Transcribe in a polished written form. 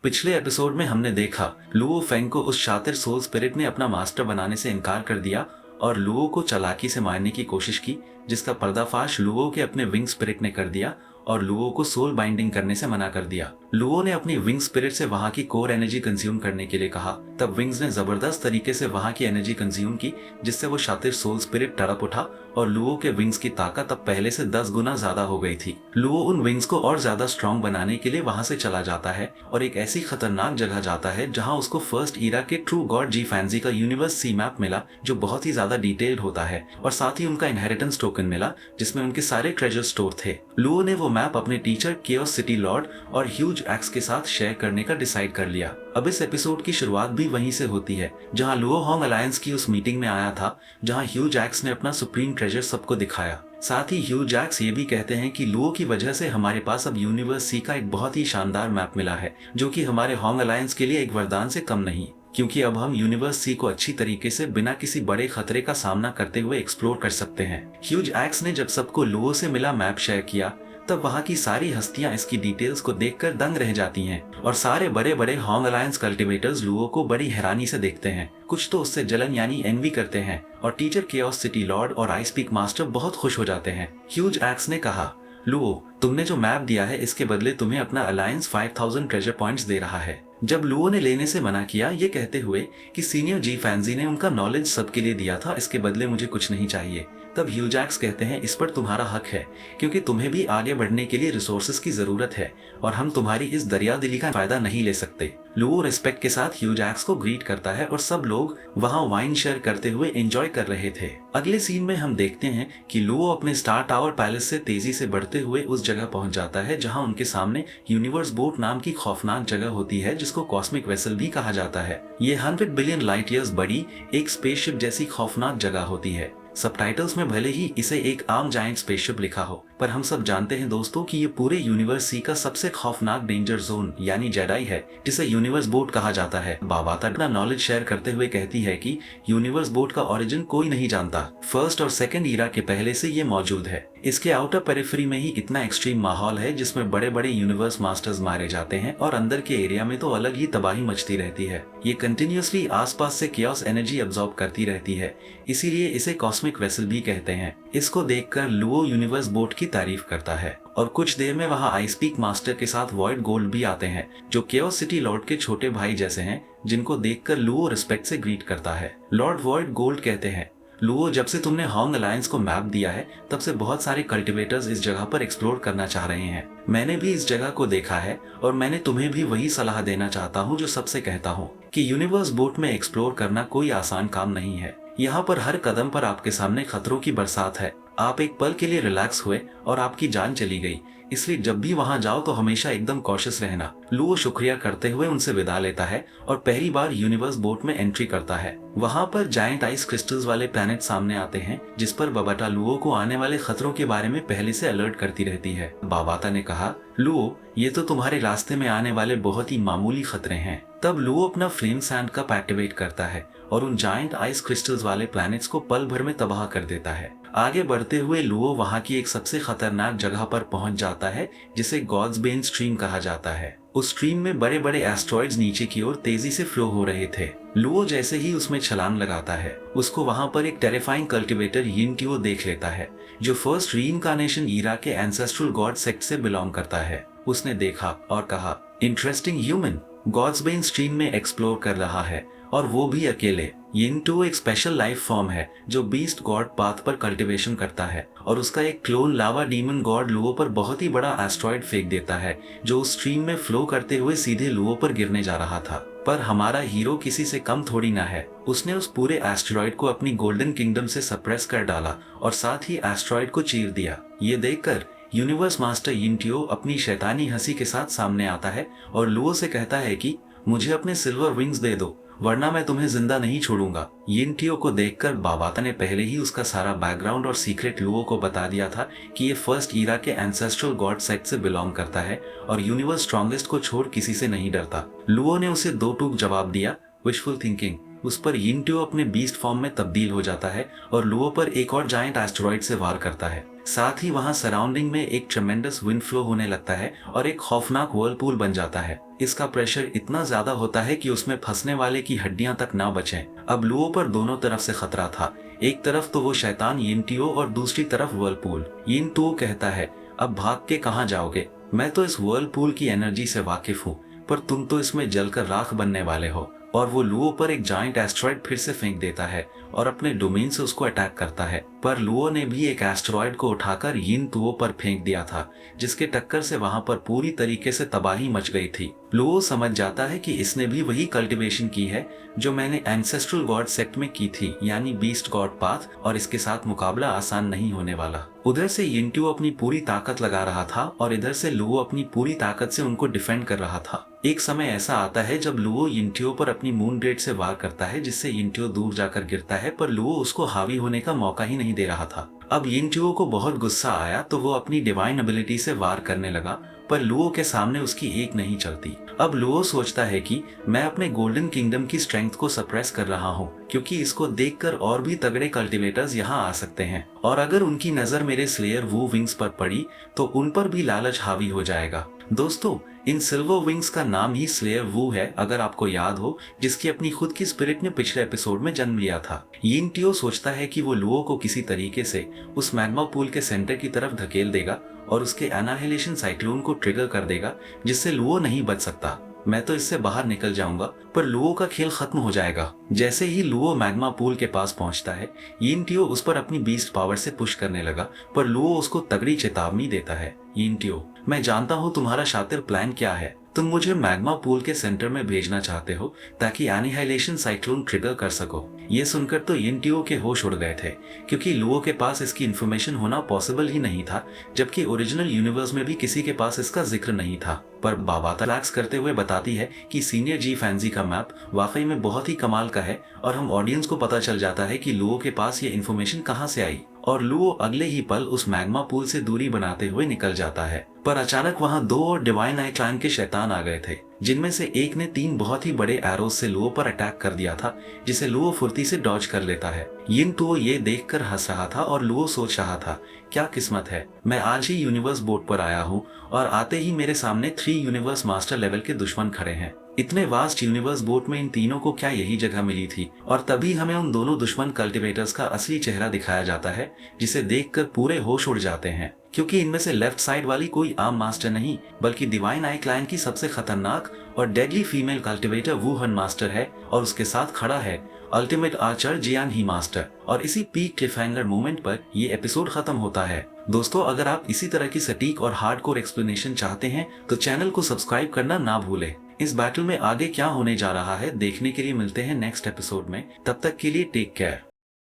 पिछले एपिसोड में हमने देखा लुओ फेंग को उस शातिर सोल स्पिरिट ने अपना मास्टर बनाने से इनकार कर दिया और लुओ को चालाकी से मारने की कोशिश की, जिसका पर्दाफाश लुओ के अपने विंग स्पिरिट ने कर दिया और लुओ को सोल बाइंडिंग करने से मना कर दिया। लुओ ने अपनी विंग स्पिरिट से वहां की कोर एनर्जी कंज्यूम करने के लिए कहा, तब विंग्स ने जबरदस्त तरीके से वहां की एनर्जी कंज्यूम की, जिससे वो शातिर सोल स्पिरिट तड़प उठा और लुओ के विंग्स की ताकत अब पहले से 10 गुना ज्यादा हो गई थी। लुओ उन विंग्स को और ज्यादा स्ट्रॉन्ग बनाने के लिए वहां से चला जाता है और एक ऐसी खतरनाक जगह जाता है जहां उसको फर्स्ट ईरा के ट्रू गॉड जी फैंजी का यूनिवर्स सी मैप मिला, जो बहुत ही ज्यादा डिटेल्ड होता है, और साथ ही उनका इनहेरिटेंस टोकन मिला जिसमें उनके सारे ट्रेजर स्टोर थे। लुओ ने वो मैप अपने टीचर केओस सिटी लॉर्ड और ह्यूज एक्स के साथ शेयर करने का डिसाइड कर लिया। अब इस एपिसोड की शुरुआत भी वहीं से होती है जहां लुओ होंग अलायंस की उस मीटिंग में आया था जहां ह्यूज एक्स ने अपना सुप्रीम ट्रेजर सबको दिखाया। साथ ही ह्यूज एक्स ये भी कहते हैं कि लुओ की वजह से हमारे पास अब यूनिवर्स सी का एक बहुत ही शानदार मैप मिला है, जो कि हमारे होंग अलायंस के लिए एक वरदान से कम नहीं, क्योंकि अब हम यूनिवर्स सी को अच्छी तरीके से बिना किसी बड़े खतरे का सामना करते हुए एक्सप्लोर कर सकते हैं। ह्यूज एक्स ने जब सबको लुओ से मिला मैप शेयर किया, तब वहां की सारी हस्तियां इसकी डिटेल्स को देखकर दंग रह जाती हैं और सारे बड़े बड़े होंग अलायंस कल्टिवेटर्स लुओ को बड़ी हैरानी से देखते हैं। कुछ तो उससे जलन यानी एनवी करते हैं और टीचर केओस सिटी लॉर्ड और आइस पीक मास्टर बहुत खुश हो जाते हैं। ह्यूज एक्स ने कहा, लुओ, तुमने जो मैप दिया है इसके बदले तुम्हें अपना अलायंस 5000 ट्रेजर पॉइंट्स दे रहा है। जब लुओ ने लेने से मना किया, ये कहते हुए कि सीनियर जी फैंजी ने उनका नॉलेज सबके लिए दिया था, इसके बदले मुझे कुछ नहीं चाहिए, तब ह्यूज एक्स कहते हैं, इस पर तुम्हारा हक है क्योंकि तुम्हें भी आगे बढ़ने के लिए रिसोर्सेज की जरूरत है और हम तुम्हारी इस दरियादिली का फायदा नहीं ले सकते। लुओ रिस्पेक्ट के साथ ह्यूज एक्स को ग्रीट करता है और सब लोग वहां वाइन शेयर करते हुए एंजॉय कर रहे थे। अगले सीन में हम देखते हैं कि लुओ अपने स्टार टावर पैलेस से तेजी से बढ़ते हुए उस जगह पहुंच जाता है जहां उनके सामने यूनिवर्स बोट नाम की खौफनाक जगह होती है, जिसको कॉस्मिक वेसल भी कहा जाता है। ये 100 बिलियन लाइट ईयर्स बड़ी एक स्पेसशिप जैसी खौफनाक जगह होती है। सबटाइटल्स में भले ही इसे एक आम जायंट स्पेसशिप लिखा हो, पर हम सब जानते हैं दोस्तों कि ये पूरे यूनिवर्स सी का सबसे खौफनाक डेंजर जोन यानी जेडाई है, जिसे यूनिवर्स बोट कहा जाता है। बाबाता अपना नॉलेज शेयर करते हुए कहती है कि यूनिवर्स बोट का ओरिजिन कोई नहीं जानता, फर्स्ट और सेकंड ईरा के पहले से ये मौजूद है। इसके आउटर पेरिफेरी में ही इतना एक्सट्रीम माहौल है जिसमें बड़े बड़े यूनिवर्स मास्टर्स मारे जाते हैं और अंदर के एरिया में तो अलग ही तबाही मचती रहती है। ये कंटिन्यूअसली आसपास से कियास एनर्जी अब्सॉर्ब करती रहती है, इसीलिए इसे कॉस्मिक वेसल भी कहते हैं। इसको देखकर लुओ यूनिवर्स बोट की तारीफ करता है और कुछ देर में वहां आइस पीक मास्टर के साथ वॉइड गोल्ड भी आते हैं, जो केओस सिटी लॉर्ड के छोटे भाई जैसे हैं, जिनको देखकर लुओ रिस्पेक्ट से ग्रीट करता है। लॉर्ड वॉइड गोल्ड कहते हैं, लुओ, जब से तुमने होंग अलायंस को मैप दिया है तब से बहुत सारे कल्टिवेटर्स इस जगह पर एक्सप्लोर करना चाह रहे हैं। मैंने भी इस जगह को देखा है और मैंने तुम्हें भी वही सलाह देना चाहता हूँ जो सबसे कहता हूँ कि यूनिवर्स बोट में एक्सप्लोर करना कोई आसान काम नहीं है। यहाँ पर हर कदम पर आपके सामने खतरों की बरसात है। आप एक पल के लिए रिलैक्स हुए और आपकी जान चली गई, इसलिए जब भी वहां जाओ तो हमेशा एकदम कॉशियस रहना। लुओ शुक्रिया करते हुए उनसे विदा लेता है और पहली बार यूनिवर्स बोट में एंट्री करता है। वहां पर जायंट आइस क्रिस्टल्स वाले प्लैनेट सामने आते हैं, जिस पर बाबाटा लुओ को आने वाले खतरों के बारे में पहले से अलर्ट करती रहती है। बाबाता ने कहा, लुओ, ये तो तुम्हारे रास्ते में आने वाले बहुत ही मामूली खतरे हैं। तब लुओ अपना फ्लेम सैंड कप एक्टिवेट करता है और उन जायंट आइस क्रिस्टल्स वाले प्लैनेट्स को पल भर में तबाह कर देता है। आगे बढ़ते हुए लुओ वहां की एक सबसे खतरनाक जगह पर पहुंच जाता है जिसे गॉड्स बेन स्ट्रीम कहा जाता है। उस स्ट्रीम में बड़े बड़े एस्ट्रॉइड्स नीचे की ओर तेजी से फ्लो हो रहे थे। लुओ जैसे ही उसमें छलांग लगाता है, उसको वहां पर एक टेरिफाइंग कल्टिवेटर यिनटियो देख लेता है, जो फर्स्ट रीइंकार्नेशन ईरा के एंसेस्ट्रल गॉड सेक्ट से बिलोंग करता है। उसने देखा और कहा, interesting human, gods bane stream में एक्सप्लोर कर रहा है और वो भी अकेले। यिनटियो एक स्पेशल लाइफ फॉर्म है जो बीस्ट गॉड पाथ पर कल्टीवेशन करता है और उसका एक क्लोन लावा डीमन गॉड लुओ पर बहुत ही बड़ा एस्ट्रॉइड फेंक देता है, जो उस स्ट्रीम में फ्लो करते हुए सीधे लुओ पर गिरने जा रहा था। पर हमारा हीरो किसी से कम थोड़ी ना है, उसने उस पूरे एस्ट्रॉइड को अपनी गोल्डन किंगडम से सप्रेस कर डाला और साथ ही एस्ट्रॉइड को चीर दिया। ये देखकर यूनिवर्स मास्टर यिनटियो अपनी शैतानी हंसी के साथ सामने आता है और लुओ से कहता है कि मुझे अपने सिल्वर विंग्स दे दो, वरना मैं तुम्हें जिंदा नहीं छोड़ूंगा। यिनटियो को देखकर बाबाता ने पहले ही उसका सारा बैकग्राउंड और सीक्रेट लुओ को बता दिया था कि ये फर्स्ट ईरा के एंसेस्ट्रल गॉड सेक्ट से बिलोंग करता है और यूनिवर्स स्ट्रॉन्गेस्ट को छोड़ किसी से नहीं डरता। लुओ ने उसे दो टूक जवाब दिया, विशफुल थिंकिंग। उस पर यिनटियो अपने बीस्ट फॉर्म में तब्दील हो जाता है और लुओ पर एक और जायंट एस्टेरॉइड से वार करता है। साथ ही वहाँ सराउंडिंग में एक ट्रेमेंडस विंड फ्लो होने लगता है और एक खौफनाक व्हर्लपूल बन जाता है। इसका प्रेशर इतना ज्यादा होता है कि उसमें फंसने वाले की हड्डियां तक ना बचें। अब लुओ पर दोनों तरफ से खतरा था। एक तरफ तो वो शैतान यिनटियो और दूसरी तरफ व्हर्लपूल। यिनटुओ कहता है, अब भाग के कहाँ जाओगे? मैं तो इस व्हर्लपूल की एनर्जी से वाकिफ हूँ, पर तुम तो इसमें जलकर राख बनने वाले हो। और वो लुओ पर एक जाइंट एस्ट्रॉयड फिर से फेंक देता है और अपने डोमेन से उसको अटैक करता है। पर लुओ ने भी एक एस्ट्रॉयड को उठाकर यिनटुओ पर फेंक दिया था, जिसके टक्कर से वहां पर पूरी तरीके से तबाही मच गई थी। लुओ समझ जाता है कि इसने भी वही कल्टीवेशन की है जो मैंने एंसेस्ट्रल गॉड सेक्ट में की थी, यानी बीस्ट गॉड पाथ, और इसके साथ मुकाबला आसान नहीं होने वाला। उधर से यिनटुओ अपनी पूरी ताकत लगा रहा था और इधर से लुओ अपनी पूरी ताकत से उनको डिफेंड कर रहा था। एक समय ऐसा आता है जब लुओ यिनटियो पर अपनी मून ब्लेड से वार करता है, जिससे यिनटियो दूर जाकर गिरता है, पर लुओ उसको हावी होने का मौका ही नहीं दे रहा था। अब यिनटियो को बहुत गुस्सा आया तो वो अपनी डिवाइन एबिलिटी से वार करने लगा, पर लुओ के सामने उसकी एक नहीं चलती। अब लुओ सोचता है कि मैं अपने गोल्डन किंगडम की स्ट्रेंथ को सप्रेस कर रहा हूँ, क्योंकि इसको देखकर और भी तगड़े कल्टीवेटर्स यहाँ आ सकते हैं, और अगर उनकी नजर मेरे स्लेयर वू विंग्स पर पड़ी तो उन पर भी लालच हावी हो जाएगा। दोस्तों, इन सिल्वर विंग्स का नाम ही स्लेयर वू है, अगर आपको याद हो, जिसकी अपनी खुद की स्पिरिट ने पिछले एपिसोड में जन्म लिया था। यिनटियो सोचता है कि वो लुओ को किसी तरीके से उस मैग्मा पूल के सेंटर की तरफ धकेल देगा और उसके एनाहिलेशन साइक्लोन को ट्रिगर कर देगा, जिससे लुओ नहीं बच सकता। मैं तो इससे बाहर निकल जाऊंगा, पर लुओ का खेल खत्म हो जाएगा। जैसे ही लुओ मैग्मा पूल के पास पहुंचता है, यिनटियो उस पर अपनी बीस्ट पावर से पुश करने लगा, पर लुओ उसको तगड़ी चेतावनी देता है। यिनटियो, मैं जानता हूँ तुम्हारा शातिर प्लान क्या है। तुम मुझे मैग्मा पूल के सेंटर में भेजना चाहते हो ताकि एनिहिलेशन साइक्लोन ट्रिगर कर सको। ये सुनकर तो यिनटियो के होश उड़ गए थे, क्योंकि लुओ के पास इसकी इन्फॉर्मेशन होना पॉसिबल ही नहीं था, जबकि ओरिजिनल यूनिवर्स में भी किसी के पास इसका जिक्र नहीं था। पर बाबाता रिलैक्स करते हुए बताती है कि सीनियर जी फैंसी का मैप वाकई में बहुत ही कमाल का है, और हम ऑडियंस को पता चल जाता है कि लुओ के पास ये इन्फॉर्मेशन कहाँ से आई, और लुओ अगले ही पल उस मैग्मा पूल से दूरी बनाते हुए निकल जाता है। पर अचानक वहां दो और डिवाइन आई क्लैन के शैतान आ गए थे, जिनमें से एक ने 3 बहुत ही बड़े एरोज से लुओ पर अटैक कर दिया था, जिसे लुओ फुर्ती से डॉज कर लेता है। यिनटुओ ये देखकर हंस रहा था और लुओ सोच रहा था, क्या किस्मत है, मैं आज ही यूनिवर्स बोर्ड पर आया हूँ और आते ही मेरे सामने 3 यूनिवर्स मास्टर लेवल के दुश्मन खड़े हैं। इतने वास्ट यूनिवर्स बोट में इन तीनों को क्या यही जगह मिली थी? और तभी हमें उन दोनों दुश्मन कल्टीवेटर्स का असली चेहरा दिखाया जाता है, जिसे देखकर पूरे होश उड़ जाते हैं, क्योंकि इनमें से लेफ्ट साइड वाली कोई आम मास्टर नहीं, बल्कि डिवाइन आई क्लैन की सबसे खतरनाक और डेडली फीमेल कल्टीवेटर वूहन मास्टर है, और उसके साथ खड़ा है अल्टीमेट आर्चर जियान ही मास्टर। और इसी पीक क्लिफहैंगर मोमेंट पर ये एपिसोड खत्म होता है। दोस्तों, अगर आप इसी तरह की सटीक और हार्डकोर एक्सप्लेनेशन चाहते हैं तो चैनल को सब्सक्राइब करना ना भूलें। इस बैटल में आगे क्या होने जा रहा है देखने के लिए मिलते हैं नेक्स्ट एपिसोड में। तब तक के लिए टेक केयर।